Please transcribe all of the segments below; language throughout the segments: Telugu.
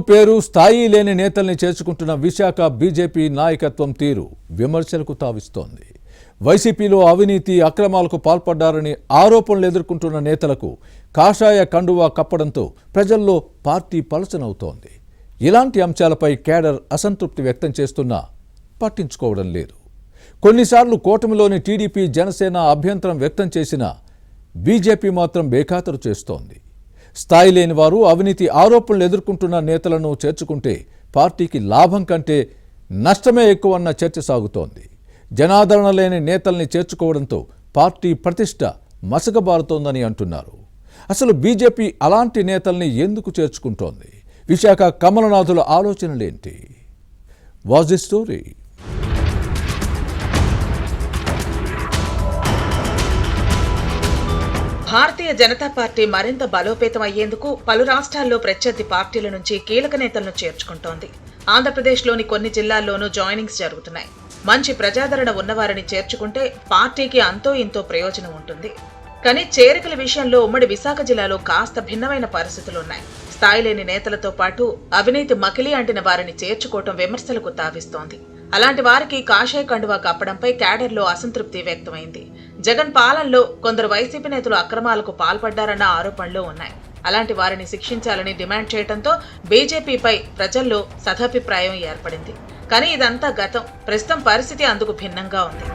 పేరు స్థాయి లేని నేతల్ని చేర్చుకుంటున్న విశాఖ బీజేపీ నాయకత్వం తీరు విమర్శలకు తావిస్తోంది. వైసీపీలో అవినీతి అక్రమాలకు పాల్పడ్డారని ఆరోపణలు ఎదుర్కొంటున్న నేతలకు కాషాయ కండువా కప్పడంతో ప్రజల్లో పార్టీ పలచనవుతోంది. ఇలాంటి అంశాలపై కేడర్ అసంతృప్తి వ్యక్తం చేస్తున్నా పట్టించుకోవడం లేదు. కొన్నిసార్లు కూటమిలోని టీడీపీ జనసేన అభ్యంతరం వ్యక్తం చేసినా బీజేపీ మాత్రం బేఖాతరు చేస్తోంది. స్థాయి లేని వారు అవినీతి ఆరోపణలు ఎదుర్కొంటున్న నేతలను చేర్చుకుంటే పార్టీకి లాభం కంటే నష్టమే ఎక్కువన్న చర్చ సాగుతోంది. జనాదరణ లేని నేతల్ని చేర్చుకోవడంతో పార్టీ ప్రతిష్ట మసకబారుతోందని అంటున్నారు. అసలు బీజేపీ అలాంటి నేతల్ని ఎందుకు చేర్చుకుంటోంది? విశాఖ కమలనాథుల ఆలోచనలేంటి? What's the story? Bharatiya Janata party మరింత బలోపేతం అయ్యేందుకు పలు రాష్ట్రాల్లో ప్రత్యర్థి పార్టీల నుంచి కీలక నేతలను చేర్చుకుంటోంది. ఆంధ్రప్రదేశ్లోని కొన్ని జిల్లాల్లోనూ జాయినింగ్స్ జరుగుతున్నాయి. మంచి ప్రజాదరణ ఉన్నవారిని చేర్చుకుంటే పార్టీకి అంతో ఇంతో ప్రయోజనం ఉంటుంది. కానీ చేరికల విషయంలో ఉమ్మడి విశాఖ జిల్లాలో కాస్త భిన్నమైన పరిస్థితులున్నాయి. స్థాయి లేని నేతలతో పాటు అవినీతి మకిలి అంటిన వారిని చేర్చుకోవటం విమర్శలకు తావిస్తోంది. అలాంటి వారికి కాషాయ కండువా కప్పడంపై క్యాడర్లో అసంతృప్తి వ్యక్తమైంది. జగన్ పాలనలో కొందరు వైసీపీ నేతలు అక్రమాలకు పాల్పడ్డారన్న ఆరోపణలు ఉన్నాయి. అలాంటి వారిని శిక్షించాలని డిమాండ్ చేయడంతో బీజేపీపై ప్రజల్లో సదభిప్రాయం ఏర్పడింది. కానీ ఇదంతా గతం. ప్రస్తుతం పరిస్థితి అందుకు భిన్నంగా ఉంది.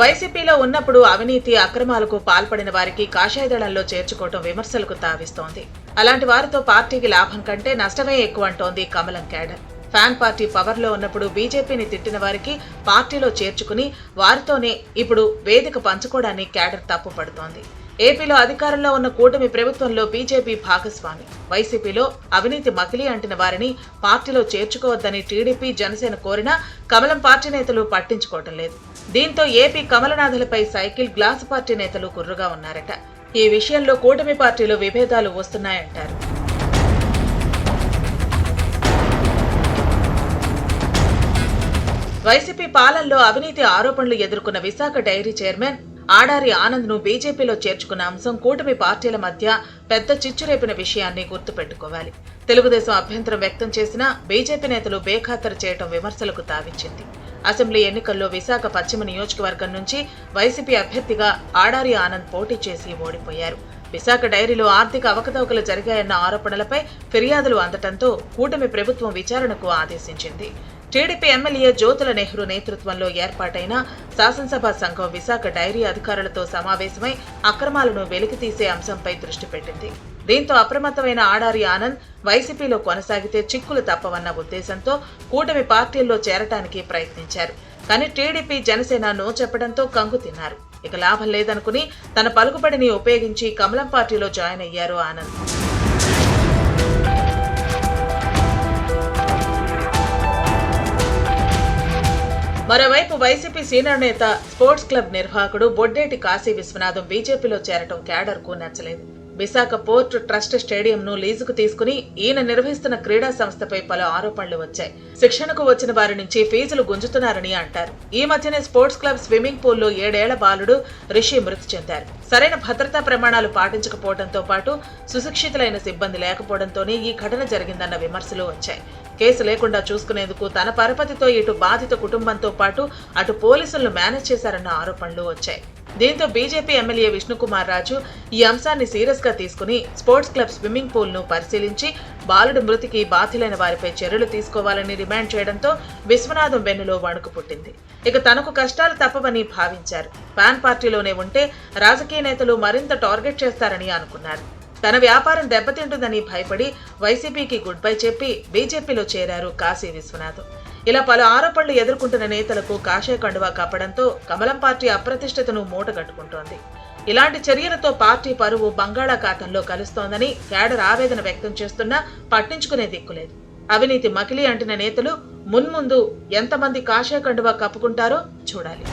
వైసీపీలో ఉన్నప్పుడు అవినీతి అక్రమాలకు పాల్పడిన వారికి కాషాయ దళంలో చేర్చుకోవటం విమర్శలకు తావిస్తోంది. అలాంటి వారితో పార్టీకి లాభం కంటే నష్టమే ఎక్కువ అంటోంది కమలం క్యాడర్. ఫ్యాన్ పార్టీ పవర్లో ఉన్నప్పుడు బీజేపీని తిట్టిన వారికి పార్టీలో చేర్చుకుని వారితోనే ఇప్పుడు వేదిక పంచుకోవడాన్ని క్యాడర్ తప్పుపడుతోంది. ఏపీలో అధికారంలో ఉన్న కూటమి ప్రభుత్వంలో బీజేపీ భాగస్వామి. వైసీపీలో అవినీతి మకిలి అంటిన వారిని పార్టీలో చేర్చుకోవద్దని టీడీపీ జనసేన కోరినా కమలం పార్టీ నేతలు పట్టించుకోవటం లేదు. దీంతో ఏపీ కమలనాథులపై సైకిల్ గ్లాసు పార్టీ నేతలు కుర్రుగా ఉన్నారట. ఈ విషయంలో కూటమి పార్టీలో విభేదాలు వస్తున్నాయంటారు. వైసీపీ పాలనలో అవినీతి ఆరోపణలు ఎదుర్కొన్న విశాఖ డైరీ చైర్మన్ ఆడారి ఆనంద్ ను బీజేపీలో చేర్చుకున్న అంశం కూటమి పార్టీల మధ్య పెద్ద చిచ్చురేపిన విషయాన్ని గుర్తుపెట్టుకోవాలి. తెలుగుదేశం అభ్యంతరం వ్యక్తం చేసినా బీజేపీ నేతలు బేఖాతరు చేయటం విమర్శలకు తావిచ్చింది. అసెంబ్లీ ఎన్నికల్లో విశాఖ పశ్చిమ నియోజకవర్గం నుంచి వైసీపీ అభ్యర్థిగా ఆడారి ఆనంద్ పోటీ చేసి ఓడిపోయారు. విశాఖ డైరీలో ఆర్థిక అవకతవకలు జరిగాయన్న ఆరోపణలపై ఫిర్యాదులు అందటంతో కూటమి ప్రభుత్వం విచారణకు ఆదేశించింది. టీడీపీ ఎమ్మెల్యే జ్యోతుల నెహ్రూ నేతృత్వంలో ఏర్పాటైన శాసనసభ సంఘం విశాఖ డైరీ అధికారులతో సమావేశమై అక్రమాలను వెలికితీసే అంశంపై దృష్టి పెట్టింది. దీంతో అప్రమత్తమైన ఆడారి ఆనంద్ వైసీపీలో కొనసాగితే చిక్కులు తప్పవన్న ఉద్దేశంతో కూటమి పార్టీల్లో చేరటానికి ప్రయత్నించారు. కానీ టీడీపీ జనసేన నో చెప్పడంతో కంగు తిన్నారు. ఇక లాభం లేదనుకుని తన పలుకుబడిని ఉపయోగించి కమలం పార్టీలో జాయిన్ అయ్యారు ఆనంద్. మరోవైపు వైసీపీ సీనియర్ నేత స్పోర్ట్స్ క్లబ్ నిర్వాహకుడు బొడ్డేటి కాశీ విశ్వనాథం బీజేపీలో చేరటం క్యాడర్ కు నచ్చలేదు. విశాఖ పోర్ట్ ట్రస్ట్ స్టేడియంను లీజుకు తీసుకుని ఈయన నిర్వహిస్తున్న క్రీడా సంస్థపై పలు ఆరోపణలు వచ్చాయి. శిక్షణకు వచ్చిన వారి నుంచి ఫీజులు గుంజుతున్నారని అంటారు. ఈ మధ్యనే స్పోర్ట్స్ క్లబ్ స్విమ్మింగ్ పూల్లో 7 ఏళ్ల బాలుడు రిషి మృతి చెందారు. సరైన భద్రతా ప్రమాణాలు పాటించకపోవడంతో పాటు సుశిక్షితులైన సిబ్బంది లేకపోవడంతోనే ఈ ఘటన జరిగిందన్న విమర్శలు వచ్చాయి. కేసు లేకుండా చూసుకునేందుకు తన పరపతితో ఇటు బాధిత కుటుంబంతో పాటు అటు పోలీసులను మేనేజ్ చేశారన్న ఆరోపణలు వచ్చాయి. దీంతో బీజేపీ ఎమ్మెల్యే విష్ణుకుమార్ రాజు ఈ అంశాన్ని సీరియస్ గా తీసుకుని స్పోర్ట్స్ క్లబ్ స్విమ్మింగ్ పూల్ ను పరిశీలించి బాలుడి మృతికి బాధ్యులైన వారిపై చర్యలు తీసుకోవాలని డిమాండ్ చేయడంతో విశ్వనాథం వెన్నులో వణుకు పుట్టింది. ఇక తనకు కష్టాలు తప్పవని భావించారు. ఫ్యాన్ పార్టీలోనే ఉంటే రాజకీయ నేతలు మరింత టార్గెట్ చేస్తారని అనుకున్నారు. తన వ్యాపారం దెబ్బతింటుందని భయపడి వైసీపీకి గుడ్ బై చెప్పి బీజేపీలో చేరారు కాశీ విశ్వనాథం. ఇలా పలు ఆరోపణలు ఎదుర్కొంటున్న నేతలకు కాషాయ కండువా కప్పడంతో కమలం పార్టీ అప్రతిష్టతను మూటగట్టుకుంటోంది. ఇలాంటి చర్యలతో పార్టీ పరువు బంగాళాఖాతంలో కలుస్తోందని క్యాడర్ ఆవేదన వ్యక్తం చేస్తున్నా పట్టించుకునే దిక్కులేదు. అవినీతి మకిలి అంటిన నేతలు మున్ముందు ఎంతమంది కాషాయ కండువా కప్పుకుంటారో చూడాలి.